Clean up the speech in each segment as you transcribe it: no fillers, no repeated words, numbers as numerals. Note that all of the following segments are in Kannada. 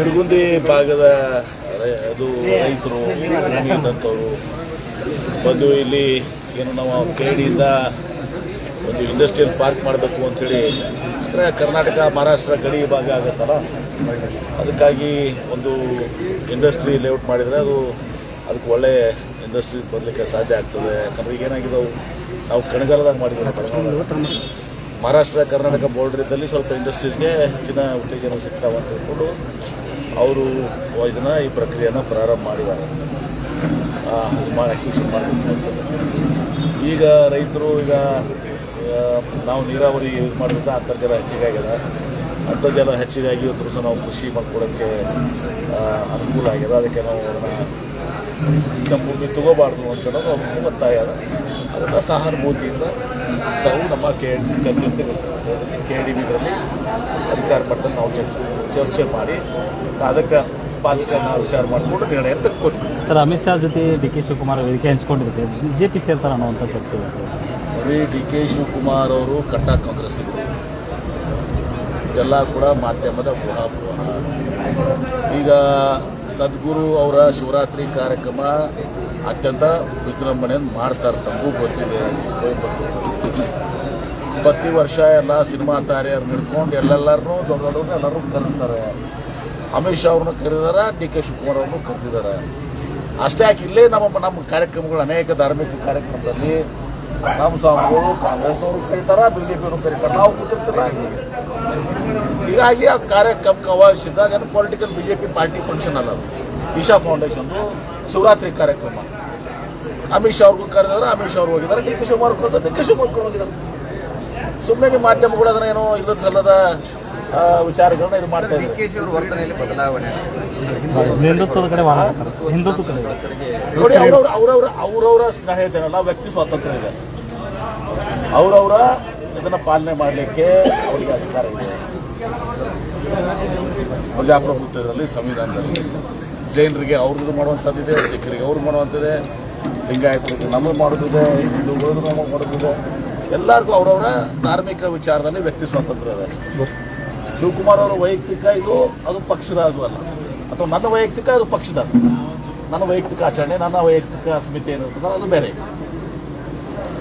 ನಿಡಗುಂದಿ ಭಾಗದ ಅದು ರೈತರು ಇದ್ದಂಥವ್ರು ಬಂದು ಇಲ್ಲಿ ಏನು ನಾವು KDಯಿಂದ ಒಂದು ಇಂಡಸ್ಟ್ರಿಯಲ್ ಪಾರ್ಕ್ ಮಾಡಬೇಕು ಅಂಥೇಳಿ, ಅಂದರೆ ಕರ್ನಾಟಕ ಮಹಾರಾಷ್ಟ್ರ ಗಡಿ ಭಾಗ ಆಗುತ್ತಲ್ಲ, ಅದಕ್ಕಾಗಿ ಒಂದು ಇಂಡಸ್ಟ್ರಿ ಲೇಔಟ್ ಮಾಡಿದರೆ ಅದಕ್ಕೆ ಒಳ್ಳೆ ಇಂಡಸ್ಟ್ರೀಸ್ ಬರಲಿಕ್ಕೆ ಸಾಧ್ಯ ಆಗ್ತದೆ. ಯಾಕಂದರೆ ಈಗ ಏನಾಗಿದ್ದವು, ನಾವು ಕಣಗಾಲದಾಗ ಮಾಡಿದ್ದೀವಿ, ಮಹಾರಾಷ್ಟ್ರ ಕರ್ನಾಟಕ ಬಾರ್ಡರ್ ಇದ್ದಲ್ಲಿ ಸ್ವಲ್ಪ ಇಂಡಸ್ಟ್ರೀಸ್ಗೆ ಹೆಚ್ಚಿನ ಉತ್ತೇಜನ ಸಿಗ್ತಾವೆ ಅಂತ ಹೇಳ್ಕೊಂಡು ಅವರು ಇದನ್ನು ಈ ಪ್ರಕ್ರಿಯೆಯನ್ನು ಪ್ರಾರಂಭ ಮಾಡಿದ್ದಾರೆ. ಅಕ್ವಿಷನ್ ಮಾಡಬೇಕು ಅಂತಂದರೆ ಈಗ ರೈತರು ನಾವು ನೀರಾವರಿ ಯೂಸ್ ಮಾಡೋದ್ರಿಂದ ಅಂತರ್ಜಲ ಹೆಚ್ಚಿಗಾಗಿದೆ. ಅಂತರ್ಜಲ ಹೆಚ್ಚಿಗಾಗಿ ಇವತ್ತು ಸಹ ನಾವು ಕೃಷಿ ಮಾಡ್ಕೊಡೋಕ್ಕೆ ಅನುಕೂಲ ಆಗಿದೆ. ಅದಕ್ಕೆ ನಾವು ನಮ್ಮ ಭೂಮಿ ತಗೋಬಾರ್ದು ಅಂತೇಳೋದು ಅವ್ರಿಗೆ ಒತ್ತಾಯ ಅದ. ಅದನ್ನು ಸಹಾನುಭೂತಿಯಿಂದ ನಾವು ನಮ್ಮ ಚರ್ಚೆ KDB ಇದರಲ್ಲಿ ಅಧಿಕಾರ ಮಟ್ಟದಲ್ಲಿ ನಾವು ಚರ್ಚೆ ಮಾಡಿ ಸಾಧಕ ಬಾಧಕನ ವಿಚಾರ ಮಾಡಿಕೊಂಡು ನಿರ್ಣಯ ತಕ್ಕೊತೀವಿ. ಸರ್, ಅಮಿತ್ ಶಾ ಜೊತೆ DK ಶಿವಕುಮಾರ್ ವೇದಿಕೆ ಹಂಚ್ಕೊಂಡಿದ್ದಕ್ಕೆ BJP ಸೇರ್ತಾರೆ ಅನ್ನೋವಂಥ ಚರ್ಚೆ ಇದೆ ಸರ್. DK ಶಿವಕುಮಾರ್ ಅವರು ಕಟ್ಟ ಕಾಂಗ್ರೆಸ್ಸಿಗರು, ಇದೆಲ್ಲ ಕೂಡ ಮಾಧ್ಯಮದ ಊಹಾಪೋಹ. ಈಗ ಸದ್ಗುರು ಅವರ ಶಿವರಾತ್ರಿ ಕಾರ್ಯಕ್ರಮ ಅತ್ಯಂತ ವಿಜೃಂಭಣೆಯನ್ನು ಮಾಡ್ತಾರೆ, ತಮಗೂ ಗೊತ್ತಿದೆ. ಪ್ರತಿ ವರ್ಷ ಎಲ್ಲ ಸಿನಿಮಾ ತಾರೆಯರು ಹಿಡ್ಕೊಂಡು ಎಲ್ಲರೂ ದೊಡ್ಡವ್ರನ್ನ ಎಲ್ಲರೂ ಕರೆಸ್ತಾರೆ. ಅಮಿತ್ ಶಾ ಅವ್ರನ್ನ ಕರೆದಿದ್ದಾರೆ, DK ಶಿವಕುಮಾರ್ ಅವ್ರನ್ನೂ ಕರೆದಿದ್ದಾರೆ. ಅಷ್ಟೇ ಯಾಕೆ ಇಲ್ಲೇ ನಮ್ಮ ಕಾರ್ಯಕ್ರಮಗಳು, ಅನೇಕ ಧಾರ್ಮಿಕ ಕಾರ್ಯಕ್ರಮದಲ್ಲಿ ನಮ್ಮ ಸ್ವಾಮಿಗಳು ಕಾಂಗ್ರೆಸ್ನವರು ಕರೀತಾರೆ, BJಪಿಯವರು ಕರೀತಾರೆ, ನಾವು ಕೂತಿರ್ತೀರ. ಹೀಗಾಗಿ ಆ ಕಾರ್ಯಕ್ರಮಕ್ಕೆ ಆಹ್ವಾನಿಸಿದಾಗ ಏನು ಪೊಲಿಟಿಕಲ್ BJP ಪಾರ್ಟಿ ಫಂಕ್ಷನ್ ಅಲ್ಲ, ಈಶಾ ಫೌಂಡೇಶನ್ದು ಶಿವರಾತ್ರಿ ಕಾರ್ಯಕ್ರಮ. ಅಮಿತ್ ಶಾ ಅವ್ರಿಗೂ ಕರೆದಿದ್ದಾರೆ, ಅಮಿತ್ ಶಾ ಅವ್ರು ಹೋಗಿದ್ದಾರೆ, DK ಶಿವಕುಮಾರ್ ಕರೆದ DK ಶಿವಕುಮಾರ್ ಹೋಗಿದ್ದಾರೆ. ಸುಮ್ಮನೆ ನಿಮ್ಮ ಮಾಧ್ಯಮಗಳು ಅದನ್ನ ಏನೋ ಇಲ್ಲದ ಸಲ್ಲದ ವಿಚಾರಗಳನ್ನ ಇದು ಮಾಡ್ತಾ ಇದ್ದಾರೆ. DK ಅವರ ವರ್ತನೆಯಲ್ಲಿ ಬದಲಾವಣೆ, ಹಿಂದುತ್ವದ ಕಡೆ ಹಿಂದುತ್ವ ಕಡೆ ನೋಡಿ, ಅವರವರ ಸ್ನೇಹಿತರಲ್ಲ, ವ್ಯಕ್ತಿ ಸ್ವಾತಂತ್ರ್ಯ ಇದೆ. ಅವರವರ ಇದನ್ನ ಪಾಲನೆ ಮಾಡಲಿಕ್ಕೆ ಅವರಿಗೆ ಅಧಿಕಾರ ಇದೆ. ಪ್ರಜಾಪ್ರಭುತ್ವದಲ್ಲಿ, ಸಂವಿಧಾನದಲ್ಲಿ ಜೈನರಿಗೆ ಅವ್ರದ್ದು ಮಾಡುವಂಥದ್ದಿದೆ, ಸಿಖ್ಖರಿಗೆ ಅವ್ರು ಮಾಡುವಂಥದ್ದಿದೆ, ಲಿಂಗಾಯತರಿಗೆ ನಮಗೆ ಮಾಡೋದಿದೆ, ಹಿಂದೂಗಳದ್ದು ನಮಗೆ ಮಾಡೋದಿದೆ. ಎಲ್ಲರಿಗೂ ಅವರವರ ಧಾರ್ಮಿಕ ವಿಚಾರದಲ್ಲಿ ವ್ಯಕ್ತಿ ಸ್ವಾತಂತ್ರ್ಯ ಇದೆ. ಶಿವಕುಮಾರ್ ಅವರ ವೈಯಕ್ತಿಕ ಅದು ಪಕ್ಷದ ಅದು ಅಲ್ಲ, ಅಥವಾ ನನ್ನ ವೈಯಕ್ತಿಕ ಅದು ಪಕ್ಷದ. ನನ್ನ ವೈಯಕ್ತಿಕ ಆಚರಣೆ, ನನ್ನ ವೈಯಕ್ತಿಕ ಸ್ಮಿತಿ ಏನಿರ್ತದೆ ಅದು ಬೇರೆ.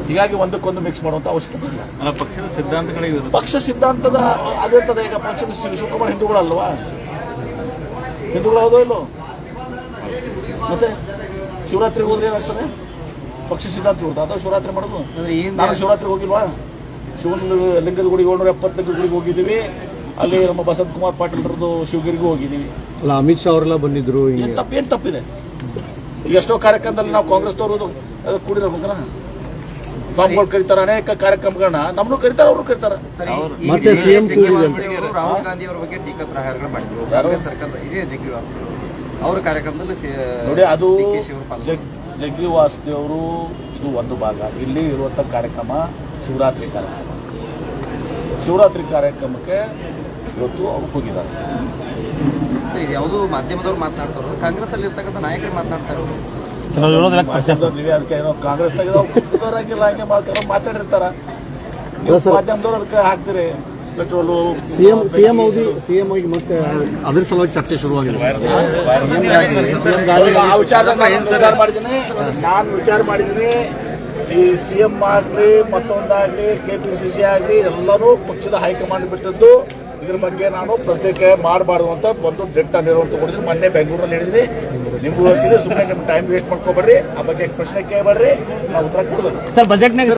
ಹೀಗಾಗಿ ಒಂದಕ್ಕೊಂದು ಮಿಕ್ಸ್ ಮಾಡುವಂಥ ಅವಶ್ಯಕತೆ ಇಲ್ಲ. ಪಕ್ಷದ ಸಿದ್ಧಾಂತಗಳಿಗೆ ಪಕ್ಷ ಸಿದ್ಧಾಂತದ ಅದಿರ್ತದೆ. ಈಗ ಪಕ್ಷದ ಶಿವಕುಮಾರ್ ಹಿಂದೂಗಳಲ್ವಾ? ಹಿಂದೂಗಳು ಹೌದೋ ಇಲ್ಲೋ? ಮತ್ತೆ ಶಿವರಾತ್ರಿಗೆ ಹೋದ್ರೆ ಏನಿಸ್ತದೆ? ಪಕ್ಷ ಸಿದ್ಧಾಂತ ಇರುತ್ತೆ, ಅದು ಶಿವರಾತ್ರಿ ಮಾಡೋದು. ನಾನು ಶಿವರಾತ್ರಿಗೆ ಹೋಗಿಲ್ವಾ? ಶಿವನ ಲಿಂಗದ ಗುಡಿಗೆ 170 ಲಿಂಗದ ಗುಡಿಗೆ ಹೋಗಿದ್ದೀವಿ. ಅಲ್ಲಿ ನಮ್ಮ ಬಸಂತ್ ಕುಮಾರ್ ಪಾಟೀಲ್ರದ್ದು ಶಿವಗಿರಿಗೂ ಹೋಗಿದ್ದೀವಿ. ಅಲ್ಲ, ಅಮಿತ್ ಶಾ ಅವರೆಲ್ಲ ಬಂದಿದ್ರು. ಏನು ತಪ್ಪಿದೆ? ಈಗ ಎಷ್ಟೋ ಕಾರ್ಯಕ್ರಮದಲ್ಲಿ ನಾವು ಕಾಂಗ್ರೆಸ್ನವರು ಕೂಡಿರ್ಬೇಕಲ್ಲ, ಸ್ವಾಮಿಗಳು ಕರೀತಾರೆ, ಅನೇಕ ಕಾರ್ಯಕ್ರಮಗಳನ್ನ ನಮ್ಮನ್ನು ಕರೀತಾರೆ, ಅವರು ಕರೀತಾರೆ. ಮತ್ತೆ CM ರಾಹುಲ್ ಗಾಂಧಿ ಅವರ ಬಗ್ಗೆ ಟೀಕಾ ಪ್ರಹಾರಗಳು ಮಾಡಿದ್ರು. ಸರ್ಕಾರದ ಇದೇ ಜಗ್ಗಿ ಅವರ ಕಾರ್ಯಕ್ರಮದಲ್ಲಿ ನೋಡಿ, ಅದು ಜಗ್ಗಿ ವಾಸುದೇವರು ಇದು ಒಂದು ಭಾಗ. ಇಲ್ಲಿ ಇರುವಂಥ ಕಾರ್ಯಕ್ರಮ ಶಿವರಾತ್ರಿ ಕಾರ್ಯಕ್ರಮ. ಶಿವರಾತ್ರಿ ಕಾರ್ಯಕ್ರಮಕ್ಕೆ ಇವತ್ತು ಅವ್ರು ಹೋಗಿದ್ದಾರೆ. ಯಾವುದು ಮಾಧ್ಯಮದವ್ರು ಮಾತನಾಡ್ತಾರೋ, ಕಾಂಗ್ರೆಸ್ ಅಲ್ಲಿ ಇರ್ತಕ್ಕಂಥ ನಾಯಕರು ಮಾತನಾಡ್ತಾರೆ. ನೀವೇ ಅದಕ್ಕೆ ಏನೋ ಕಾಂಗ್ರೆಸ್ ತೆಗೆದಂಗಿಲ್ಲ, ಹಂಗೆ ಮಾತಾಡಿರ್ತಾರ. ಮಾಧ್ಯಮದವ್ರು ಅದಕ್ಕೆ ಹಾಕ್ತೀರಿ ಪೆಟ್ರೋಲು. CM ಆಗಿ ಮತ್ತೆ ಅದ್ರ ಸಲುವಾಗಿ ಚರ್ಚೆ ಶುರುವಾಗಿದೆ. ಆ ವಿಚಾರ ಮಾಡಿದ್ದೀನಿ, ನಾನು ವಿಚಾರ ಮಾಡಿದ್ದೀನಿ. ಈ CM ಆಗಲಿ, ಮತ್ತೊಂದಾಗಲಿ, KPCC ಆಗಲಿ, ಎಲ್ಲರೂ ಪಕ್ಷದ ಹೈಕಮಾಂಡ್ ಬಿಟ್ಟದ್ದು. ಇದ್ರ ಬಗ್ಗೆ ನಾನು ಪ್ರತ್ಯೇಕ ಮಾಡಬಾರ್ದು ಅಂತ ಒಂದು ದಿಟ್ಟ ನಿರ್ವಹಣೆ ತಗೊಂಡಿದ್ದೀನಿ. ಮೊನ್ನೆ ಬೆಂಗಳೂರಲ್ಲಿ ಹೇಳಿದ್ರಿ, ನಿಮಗೂ ಹೇಳ್ತೀನಿ, ಸುಮ್ಮನೆ ನಿಮ್ಮ ಟೈಮ್ ವೇಸ್ಟ್ ಮಾಡ್ಕೋಬೇಡ್ರಿ, ಆ ಬಗ್ಗೆ ಪ್ರಶ್ನೆ ಕೇಳಬೇಡ್ರಿ, ನಾವು ಉತ್ತರ ಕೊಡೋದು. ಸರ್, ಬಜೆಟ್ನಾಗ